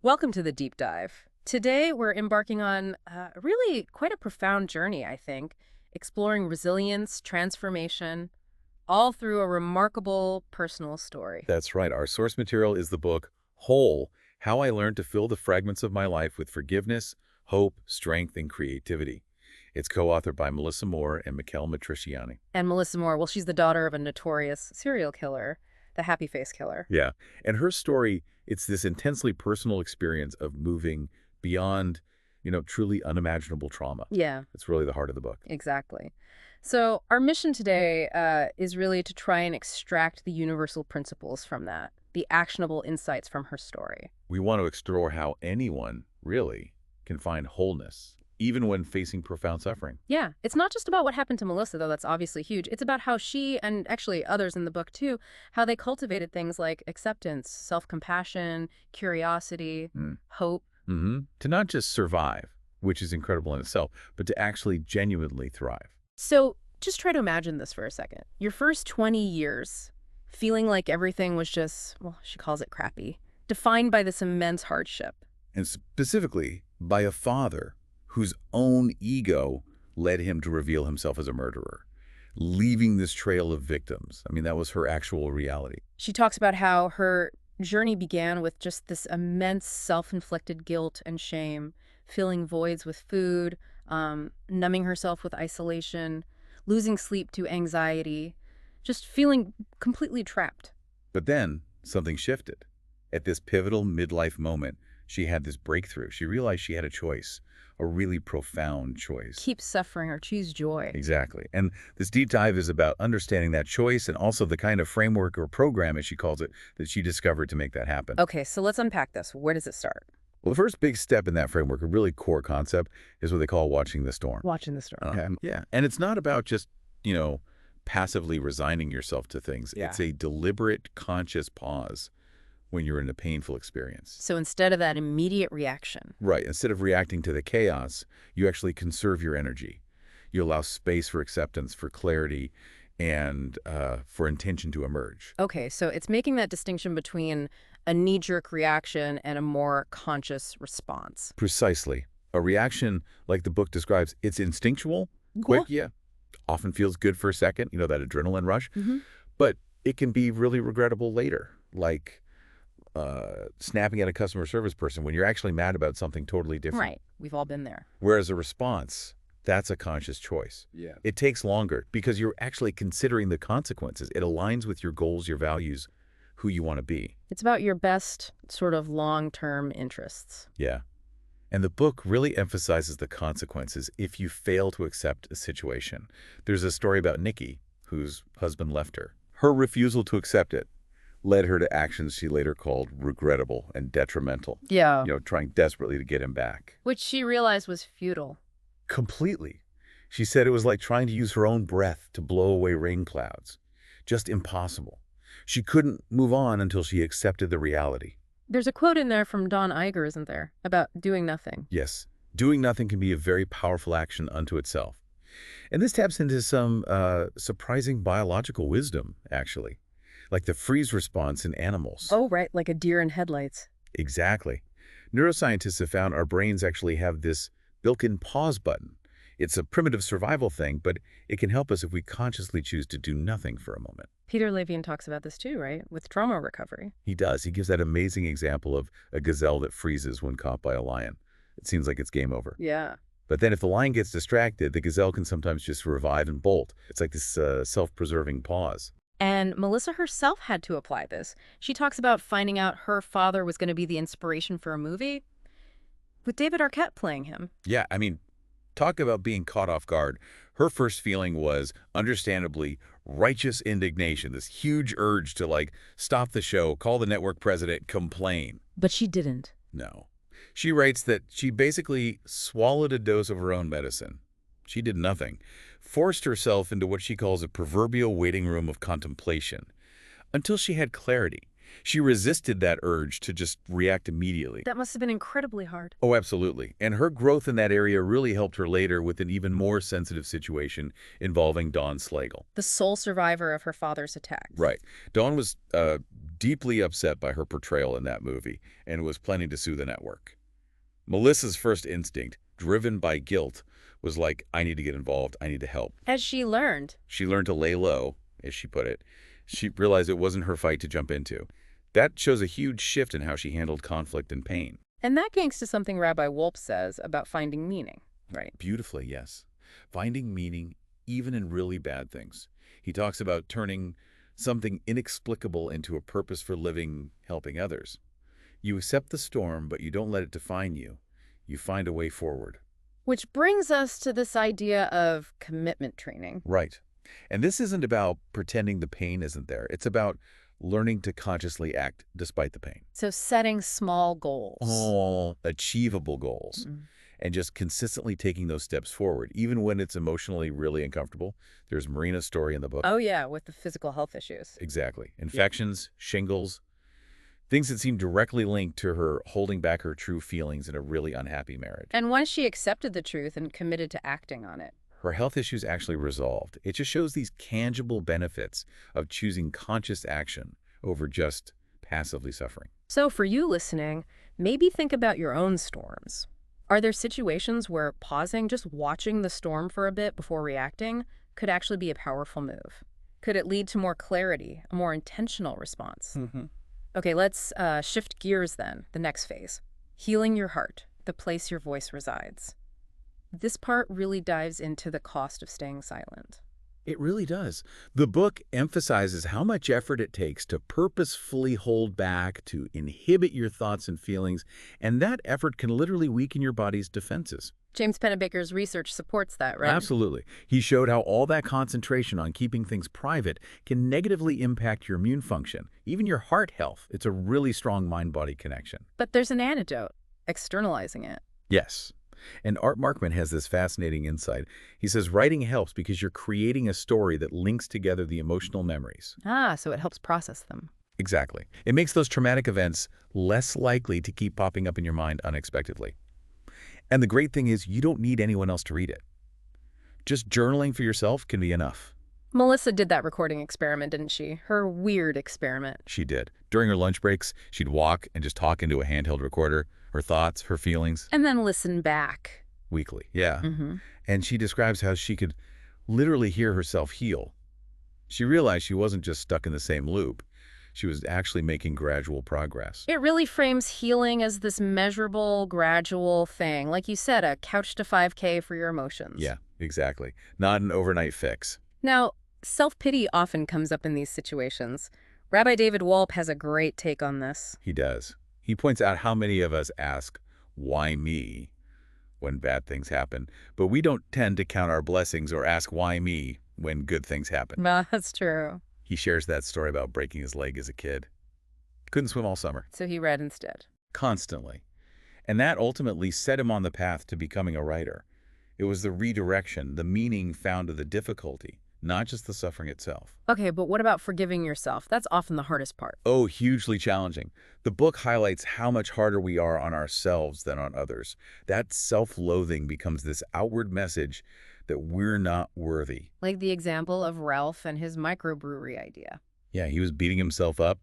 Welcome to the deep dive. Today, we're embarking on really quite a profound journey, I think, exploring resilience, transformation, all through a remarkable personal story. That's right. Our source material is the book Whole, How I Learned to Fill the Fragments of My Life with Forgiveness, Hope, Strength, and Creativity. It's co-authored by Melissa Moore and Mikkel Matriciani. And Melissa Moore, well, she's the daughter of a notorious serial killer, the Happy Face Killer. Yeah. And her story, it's this intensely personal experience of moving beyond, truly unimaginable trauma. Yeah, It's really the heart of the book. exactly. So, our mission today is really to try and extract the universal principles from that, the actionable insights from her story. We want to explore how anyone, really, can find wholeness, even when facing profound suffering. Yeah, it's not just about what happened to Melissa, though that's obviously huge. It's about how she, and actually others in the book too, how they cultivated things like acceptance, self-compassion, curiosity, hope. To not just survive, which is incredible in itself, but to actually genuinely thrive. So just try to imagine this for a second. Your first 20 years, feeling like everything was just, well, she calls it crappy, defined by this immense hardship. And specifically by a father whose own ego led him to reveal himself as a murderer, leaving this trail of victims. I mean, that was her actual reality. She talks about how her journey began with just this immense self-inflicted guilt and shame, filling voids with food, numbing herself with isolation, losing sleep to anxiety, just feeling completely trapped. But then something shifted. At this pivotal midlife moment, she had this breakthrough. She realized she had a choice, a really profound choice. Keep suffering or choose joy. Exactly. And this deep dive is about understanding that choice and also the kind of framework or program, as she calls it, that she discovered to make that happen. Okay, so let's unpack this. Where does it start? Well, the first big step in that framework, a really core concept, is what they call watching the storm. Watching the storm. Okay. Yeah. And it's not about just, passively resigning yourself to things. Yeah. It's a deliberate, conscious pause when you're in a painful experience. So instead of that immediate reaction. Right. Instead of reacting to the chaos, you actually conserve your energy. You allow space for acceptance, for clarity, and for intention to emerge. Okay, so it's making that distinction between a knee-jerk reaction and a more conscious response. Precisely. A reaction, like the book describes, it's instinctual, quick, yeah, often feels good for a second, that adrenaline rush, but it can be really regrettable later, like snapping at a customer service person when you're actually mad about something totally different. Right. We've all been there. Whereas a response, that's a conscious choice. Yeah. It takes longer because you're actually considering the consequences. It aligns with your goals, your values, who you want to be. It's about your best sort of long-term interests. Yeah. And the book really emphasizes the consequences if you fail to accept a situation. There's a story about Nikki, whose husband left her. Her refusal to accept it led her to actions she later called regrettable and detrimental. Yeah. Trying desperately to get him back. Which she realized was futile. Completely. She said it was like trying to use her own breath to blow away rain clouds. Just impossible. She couldn't move on until she accepted the reality. There's a quote in there from Don Iger, isn't there, about doing nothing? Yes. Doing nothing can be a very powerful action unto itself. And this taps into some surprising biological wisdom, actually, like the freeze response in animals. Oh, right, like a deer in headlights. Exactly. Neuroscientists have found our brains actually have this built-in pause button. It's a primitive survival thing, but it can help us if we consciously choose to do nothing for a moment. Peter Levine talks about this too, right, with trauma recovery. He does. He gives that amazing example of a gazelle that freezes when caught by a lion. It seems like it's game over. Yeah. But then if the lion gets distracted, the gazelle can sometimes just revive and bolt. It's like this self-preserving pause. And Melissa herself had to apply this. She talks about finding out her father was going to be the inspiration for a movie with David Arquette playing him. Yeah, I mean, talk about being caught off guard. Her first feeling was, understandably, righteous indignation, this huge urge to, stop the show, call the network president, complain. But she didn't. No. She writes that she basically swallowed a dose of her own medicine. She did nothing, forced herself into what she calls a proverbial waiting room of contemplation, until she had clarity. She resisted that urge to just react immediately. That must have been incredibly hard. Oh, absolutely. And her growth in that area really helped her later with an even more sensitive situation involving Dawn Slagle. The sole survivor of her father's attacks. Right. Dawn was deeply upset by her portrayal in that movie and was planning to sue the network. Melissa's first instinct, driven by guilt, was like, I need to get involved, I need to help. As she learned. She learned to lay low, as she put it. She realized it wasn't her fight to jump into. That shows a huge shift in how she handled conflict and pain. And that gangs to something Rabbi Wolpe says about finding meaning, right? Beautifully, yes. Finding meaning even in really bad things. He talks about turning something inexplicable into a purpose for living, helping others. You accept the storm, but you don't let it define you. You find a way forward. Which brings us to this idea of commitment training. Right. And this isn't about pretending the pain isn't there. It's about learning to consciously act despite the pain. So setting small goals. All achievable goals. And just consistently taking those steps forward, even when it's emotionally really uncomfortable. There's Marina's story in the book. Oh, yeah, with the physical health issues. Exactly. Infections, shingles, things that seem directly linked to her holding back her true feelings in a really unhappy marriage. And once she accepted the truth and committed to acting on it, her health issues actually resolved. It just shows these tangible benefits of choosing conscious action over just passively suffering. So for you listening, maybe think about your own storms. Are there situations where pausing, just watching the storm for a bit before reacting, could actually be a powerful move? Could it lead to more clarity, a more intentional response? Okay, let's shift gears then, the next phase. Healing your heart, the place your voice resides. This part really dives into the cost of staying silent. It really does. The book emphasizes how much effort it takes to purposefully hold back, to inhibit your thoughts and feelings, and that effort can literally weaken your body's defenses. James Pennebaker's research supports that, right? Absolutely. He showed how all that concentration on keeping things private can negatively impact your immune function, even your heart health. It's a really strong mind-body connection. But there's an antidote, externalizing it. Yes. And Art Markman has this fascinating insight. He says writing helps because you're creating a story that links together the emotional memories. So it helps process them. Exactly. It makes those traumatic events less likely to keep popping up in your mind unexpectedly. And the great thing is you don't need anyone else to read it. Just journaling for yourself can be enough. Melissa did that recording experiment, didn't she? Her weird experiment. She did. During her lunch breaks, she'd walk and just talk into a handheld recorder, her thoughts, her feelings. And then listen back. Weekly, yeah. And she describes how she could literally hear herself heal. She realized she wasn't just stuck in the same loop. She was actually making gradual progress. It really frames healing as this measurable, gradual thing. Like you said, a couch to 5K for your emotions. Yeah, exactly. Not an overnight fix. Now, self-pity often comes up in these situations. Rabbi David Wolpe has a great take on this. He does. He points out how many of us ask, why me, when bad things happen, but we don't tend to count our blessings or ask why me when good things happen. Well, that's true. He shares that story about breaking his leg as a kid. Couldn't swim all summer. So he read instead. Constantly. And that ultimately set him on the path to becoming a writer. It was the redirection, the meaning found in the difficulty, not just the suffering itself. Okay, but what about forgiving yourself? That's often the hardest part. Oh, hugely challenging. The book highlights how much harder we are on ourselves than on others. That self-loathing becomes this outward message that we're not worthy. Like the example of Ralph and his microbrewery idea. Yeah, he was beating himself up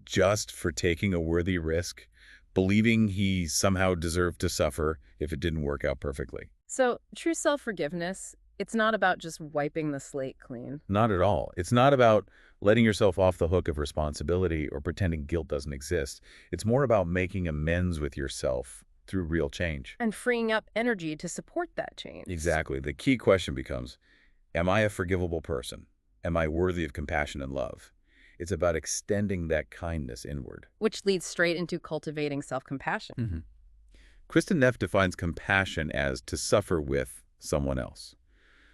just for taking a worthy risk, believing he somehow deserved to suffer if it didn't work out perfectly. So true self-forgiveness, it's not about just wiping the slate clean. Not at all. It's not about letting yourself off the hook of responsibility or pretending guilt doesn't exist. It's more about making amends with yourself through real change. And freeing up energy to support that change. Exactly. The key question becomes, am I a forgivable person? Am I worthy of compassion and love? It's about extending that kindness inward. Which leads straight into cultivating self-compassion. Kristen Neff defines compassion as to suffer with someone else.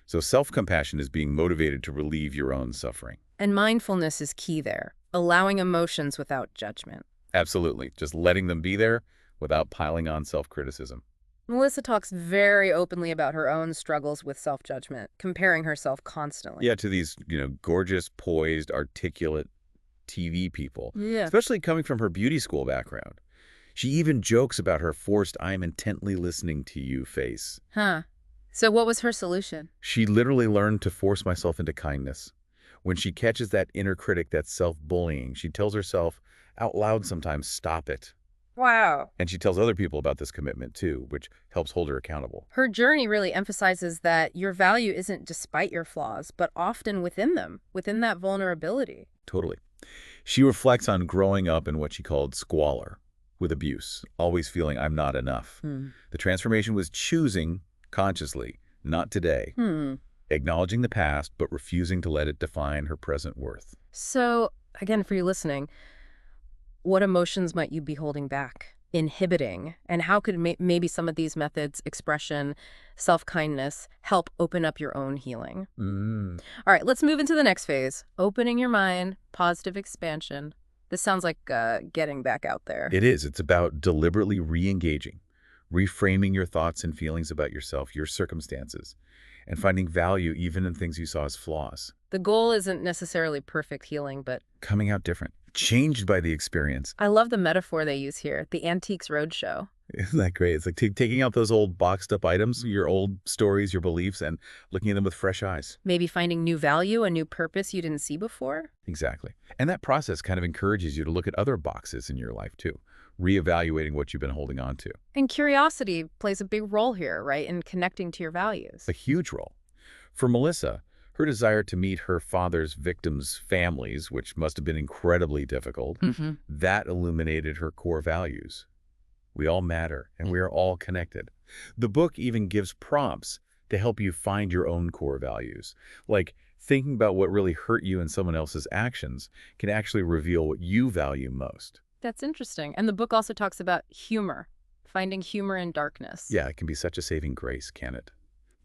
So self-compassion is being motivated to relieve your own suffering. And mindfulness is key there, allowing emotions without judgment. Absolutely. Just letting them be there without piling on self-criticism. Melissa talks very openly about her own struggles with self-judgment, comparing herself constantly. Yeah, to these, gorgeous, poised, articulate TV people. Yeah. Especially coming from her beauty school background. She even jokes about her forced "I'm intently listening to you" face. So what was her solution? She literally learned to force myself into kindness. When she catches that inner critic that's self-bullying, she tells herself out loud sometimes, stop it. Wow. And she tells other people about this commitment too, which helps hold her accountable. Her journey really emphasizes that your value isn't despite your flaws, but often within them, within that vulnerability. Totally. She reflects on growing up in what she called squalor, with abuse, always feeling I'm not enough. The transformation was choosing, consciously, not today, acknowledging the past, but refusing to let it define her present worth. So, again, for you listening, what emotions might you be holding back, inhibiting, and how could maybe some of these methods, expression, self-kindness, help open up your own healing? All right, let's move into the next phase, opening your mind, positive expansion. This sounds like getting back out there. It is. It's about deliberately re-engaging, reframing your thoughts and feelings about yourself, your circumstances, and finding value even in things you saw as flaws. The goal isn't necessarily perfect healing, but Coming out different, changed by the experience. I love the metaphor they use here, the Antiques Roadshow. Isn't that great? It's like taking out those old boxed up items, your old stories, your beliefs, and looking at them with fresh eyes. Maybe finding new value, a new purpose you didn't see before. Exactly. And that process kind of encourages you to look at other boxes in your life too, reevaluating what you've been holding on to. And curiosity plays a big role here, right, in connecting to your values. A huge role. For Melissa, her desire to meet her father's victims' families, which must have been incredibly difficult, that illuminated her core values. We all matter, and we are all connected. The book even gives prompts to help you find your own core values. Like, thinking about what really hurt you in someone else's actions can actually reveal what you value most. That's interesting. And the book also talks about humor, finding humor in darkness. Yeah, it can be such a saving grace, can it?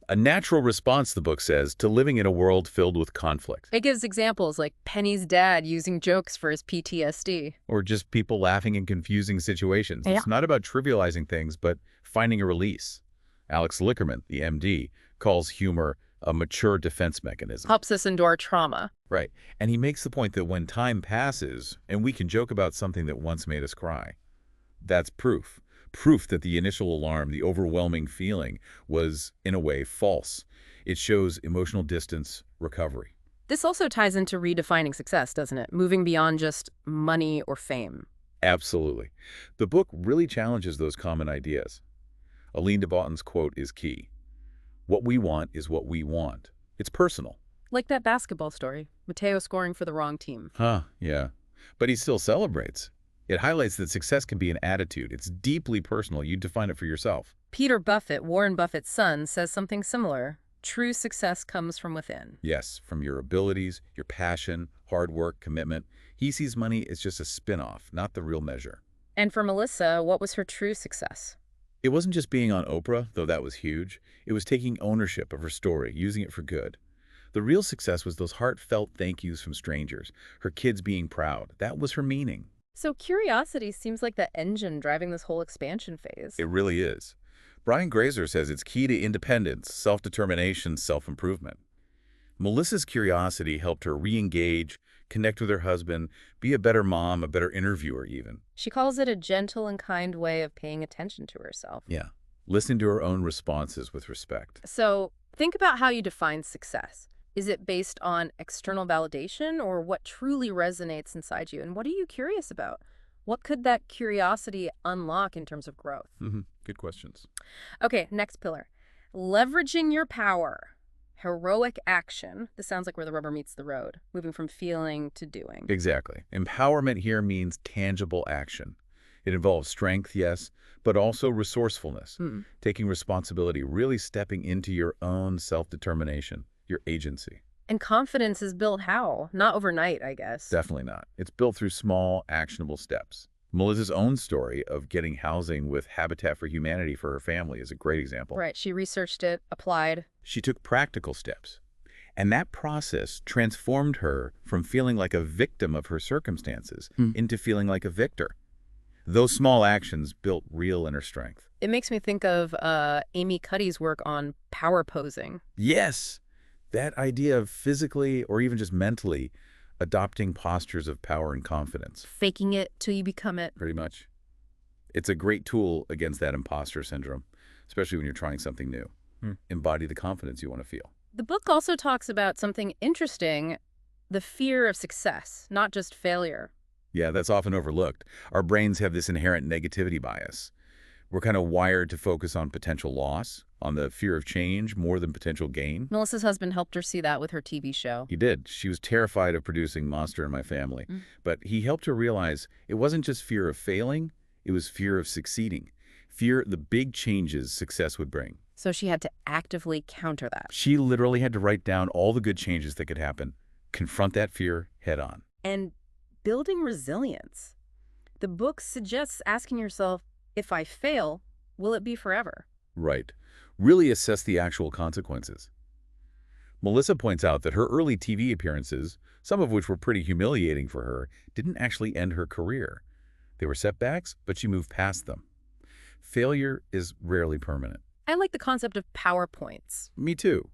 A natural response, the book says, to living in a world filled with conflict. It gives examples like Penny's dad using jokes for his PTSD. Or just people laughing in confusing situations. Yeah. It's not about trivializing things, but finding a release. Alex Lickerman, the MD, calls humor a mature defense mechanism. Helps us endure trauma. Right. And he makes the point that when time passes and we can joke about something that once made us cry, that's proof. Proof that the initial alarm, the overwhelming feeling, was, in a way, false. It shows emotional distance, recovery. This also ties into redefining success, doesn't it? Moving beyond just money or fame. Absolutely. The book really challenges those common ideas. Aline de Botton's quote is key. What we want is what we want. It's personal. Like that basketball story, Mateo scoring for the wrong team. Yeah. But he still celebrates. It highlights that success can be an attitude. It's deeply personal. You define it for yourself. Peter Buffett, Warren Buffett's son, says something similar. True success comes from within. Yes, from your abilities, your passion, hard work, commitment. He sees money as just a spin-off, not the real measure. And for Melissa, what was her true success? It wasn't just being on Oprah, though that was huge. It was taking ownership of her story, using it for good. The real success was those heartfelt thank yous from strangers, her kids being proud. That was her meaning. So curiosity seems like the engine driving this whole expansion phase. It really is. Brian Grazer says it's key to independence, self-determination, self-improvement. Melissa's curiosity helped her re-engage, connect with her husband, be a better mom, a better interviewer even. She calls it a gentle and kind way of paying attention to herself. Yeah, listening to her own responses with respect. So think about how you define success. Is it based on external validation or what truly resonates inside you? And what are you curious about? What could that curiosity unlock in terms of growth? Good questions. Okay, next pillar. Leveraging your power. Heroic action. This sounds like where the rubber meets the road, moving from feeling to doing. Exactly. Empowerment here means tangible action. It involves strength, yes, but also resourcefulness, taking responsibility, really stepping into your own self-determination, your agency. And confidence is built how? Not overnight, I guess. Definitely not. It's built through small, actionable steps. Melissa's own story of getting housing with Habitat for Humanity for her family is a great example. Right. She researched it, applied. She took practical steps. And that process transformed her from feeling like a victim of her circumstances into feeling like a victor. Those small actions built real inner strength. It makes me think of Amy Cuddy's work on power posing. Yes, that idea of physically or even just mentally adopting postures of power and confidence. Faking it till you become it. Pretty much. It's a great tool against that imposter syndrome, especially when you're trying something new. Embody the confidence you want to feel. The book also talks about something interesting, The fear of success, not just failure. Yeah, that's often overlooked. Our brains have this inherent negativity bias. We're kind of wired to focus on potential loss, on the fear of change more than potential gain. Melissa's husband helped her see that with her TV show. He did. She was terrified of producing Monster in My Family. Mm. But he helped her realize it wasn't just fear of failing, it was fear of succeeding. Fear the big changes success would bring. So she had to actively counter that. She literally had to write down all the good changes that could happen, confront that fear head on. And building resilience. The book suggests asking yourself, if I fail, will it be forever? Right. Really assess the actual consequences. Melissa points out that her early TV appearances, some of which were pretty humiliating for her, didn't actually end her career. They were setbacks, but she moved past them. Failure is rarely permanent. I like the concept of PowerPoints. Me too.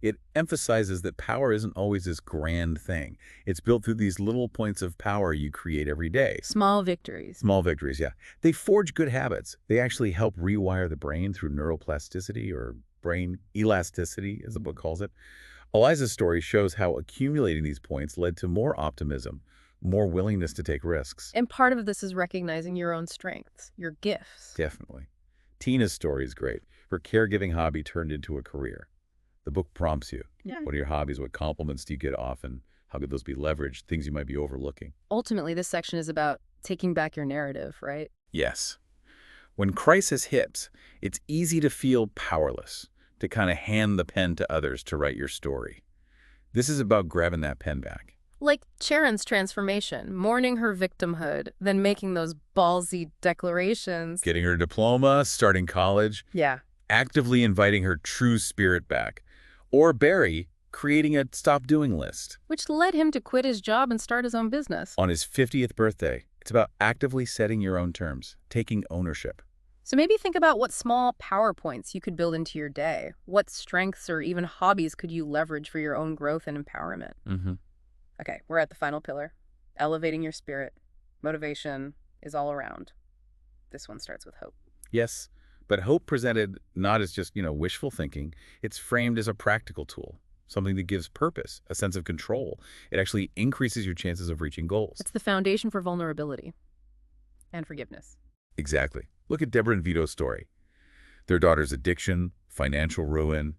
It emphasizes that power isn't always this grand thing. It's built through these little points of power you create every day. Small victories. Small victories, yeah. They forge good habits. They actually help rewire the brain through neuroplasticity, or brain elasticity, as the book calls it. Eliza's story shows how accumulating these points led to more optimism, more willingness to take risks. And part of this is recognizing your own strengths, your gifts. Definitely. Tina's story is great. Her caregiving hobby turned into a career. The book prompts you. Yeah. What are your hobbies? What compliments do you get often? How could those be leveraged? Things you might be overlooking. Ultimately, this section is about taking back your narrative, right? Yes. When crisis hits, it's easy to feel powerless, to kind of hand the pen to others to write your story. This is about grabbing that pen back. Like Sharon's transformation, mourning her victimhood, then making those ballsy declarations. Getting her diploma, starting college, Yeah. actively inviting her true spirit back. Or Barry creating a stop doing list. Which led him to quit his job and start his own business. On his 50th birthday, it's about actively setting your own terms, taking ownership. So maybe think about what small PowerPoints you could build into your day. What strengths or even hobbies could you leverage for your own growth and empowerment? Mm-hmm. Okay, we're at the final pillar. Elevating your spirit. Motivation is all around. This one starts with hope. Yes, but hope presented not as just, wishful thinking. It's framed as a practical tool, something that gives purpose, a sense of control. It actually increases your chances of reaching goals. It's the foundation for vulnerability and forgiveness. Exactly. Look at Deborah and Vito's story. Their daughter's addiction, financial ruin,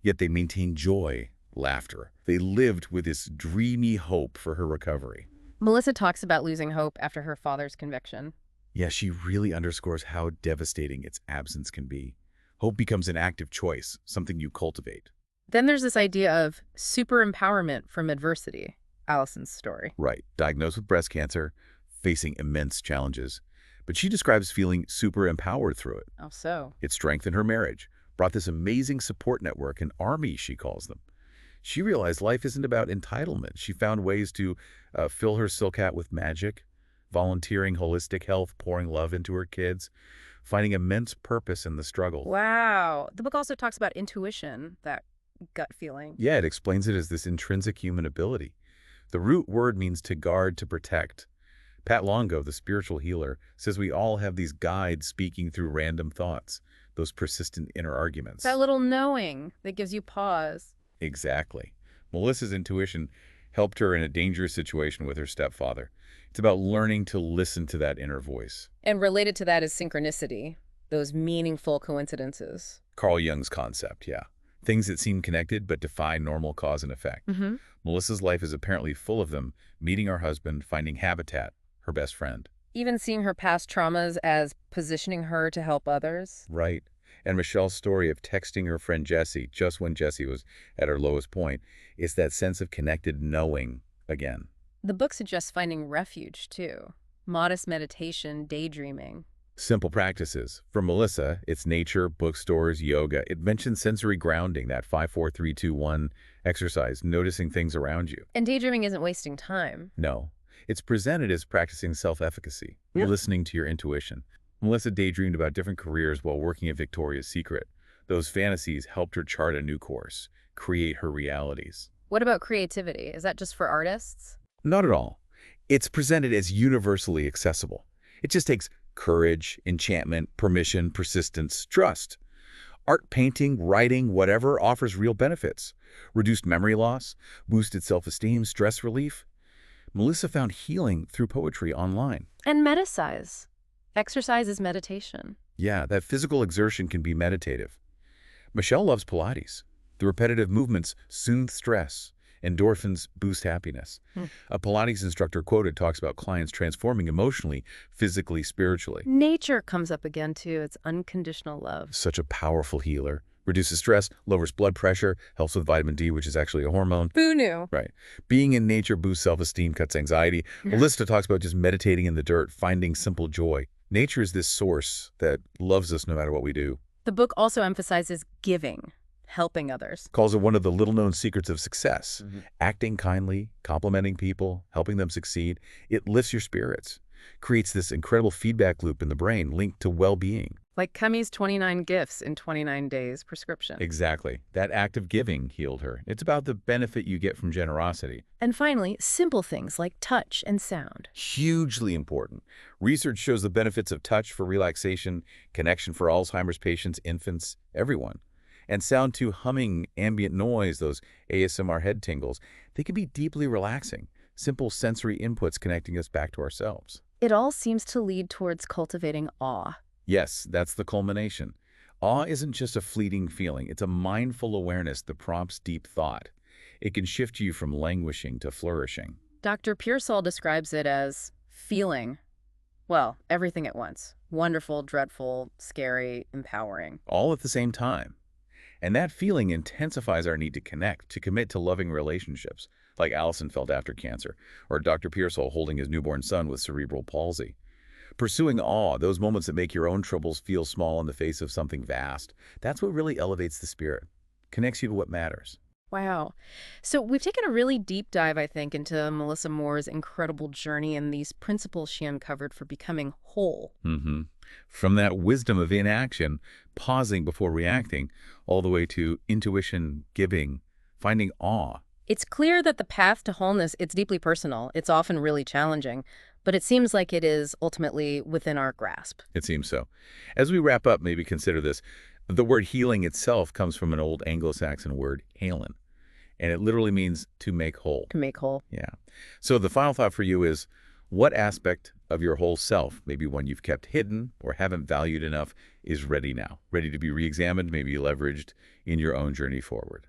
yet they maintained joy, laughter. They lived with this dreamy hope for her recovery. Melissa talks about losing hope after her father's conviction. Yeah, she really underscores how devastating its absence can be. Hope becomes an active choice, something you cultivate. Then there's this idea of super empowerment from adversity, Allison's story. Right. Diagnosed with breast cancer, facing immense challenges. But she describes feeling super empowered through it. Oh, so? It strengthened her marriage, brought this amazing support network, an army, she calls them. She realized life isn't about entitlement. She found ways to fill her silk hat with magic, volunteering holistic health, pouring love into her kids, finding immense purpose in the struggle. Wow. The book also talks about intuition, that gut feeling. Yeah, it explains it as this intrinsic human ability. The root word means to guard, to protect. Pat Longo, the spiritual healer, says we all have these guides speaking through random thoughts, those persistent inner arguments. That little knowing that gives you pause. Exactly. Melissa's intuition helped her in a dangerous situation with her stepfather. It's about learning to listen to that inner voice. And related to that is synchronicity, those meaningful coincidences. Carl Jung's concept, yeah. Things that seem connected but defy normal cause and effect. Mm-hmm. Melissa's life is apparently full of them, meeting her husband, finding habitat, her best friend. Even seeing her past traumas as positioning her to help others. Right. And Michelle's story of texting her friend Jessie just when Jessie was at her lowest point is that sense of connected knowing again. The book suggests finding refuge, too. Modest meditation, daydreaming. Simple practices. For Melissa, it's nature, bookstores, yoga. It mentions sensory grounding, that 5-4-3-2-1 exercise, noticing things around you. And daydreaming isn't wasting time. No. It's presented as practicing self-efficacy, listening to your intuition. Melissa daydreamed about different careers while working at Victoria's Secret. Those fantasies helped her chart a new course, create her realities. What about creativity? Is that just for artists? Not at all. It's presented as universally accessible. It just takes courage, enchantment, permission, persistence, trust. Art, painting, writing, whatever offers real benefits. reduced memory loss, boosted self-esteem, stress relief. Melissa found healing through poetry online. And metasize. Exercise is meditation. Yeah, that physical exertion can be meditative. Michelle loves Pilates. The repetitive movements soothe stress. Endorphins boost happiness. Hmm. A Pilates instructor quoted talks about clients transforming emotionally, physically, spiritually. Nature comes up again, too. It's unconditional love. Such a powerful healer. Reduces stress, lowers blood pressure, helps with vitamin D, which is actually a hormone. Who knew? Right. Being in nature boosts self-esteem, cuts anxiety. Melissa talks about just meditating in the dirt, finding simple joy. Nature is this source that loves us no matter what we do. The book also emphasizes giving, helping others. Calls it one of the little-known secrets of success. Acting kindly, complimenting people, helping them succeed. It lifts your spirits. Creates this incredible feedback loop in the brain linked to well-being. Like Kami's 29 gifts in 29 days prescription. Exactly. That act of giving healed her. It's about the benefit you get from generosity. And finally, simple things like touch and sound. Hugely important. Research shows the benefits of touch for relaxation, connection for Alzheimer's patients, infants, everyone. And sound to humming, ambient noise, those ASMR head tingles, they can be deeply relaxing. Simple sensory inputs connecting us back to ourselves. It all seems to lead towards cultivating awe. Yes, that's the culmination. Awe isn't just a fleeting feeling. It's a mindful awareness that prompts deep thought. It can shift you from languishing to flourishing. Dr. Pearsall describes it as feeling, well, everything at once. Wonderful, dreadful, scary, empowering. All at the same time. And that feeling intensifies our need to connect, to commit to loving relationships, like Allison felt after cancer, or Dr. Pearsall holding his newborn son with cerebral palsy. Pursuing awe, those moments that make your own troubles feel small in the face of something vast, that's what really elevates the spirit, connects you to what matters. Wow. So we've taken a really deep dive, I think, into Melissa Moore's incredible journey and these principles she uncovered for becoming whole. From that wisdom of inaction, pausing before reacting, all the way to intuition, giving, finding awe. It's clear that the path to wholeness, it's deeply personal. It's often really challenging, but it seems like it is ultimately within our grasp. It seems so. As we wrap up, maybe consider this. The word healing itself comes from an old Anglo-Saxon word, halen, and it literally means to make whole. To make whole. Yeah. So the final thought for you is, what aspect of your whole self, maybe one you've kept hidden or haven't valued enough, is ready now, ready to be re-examined, maybe leveraged in your own journey forward?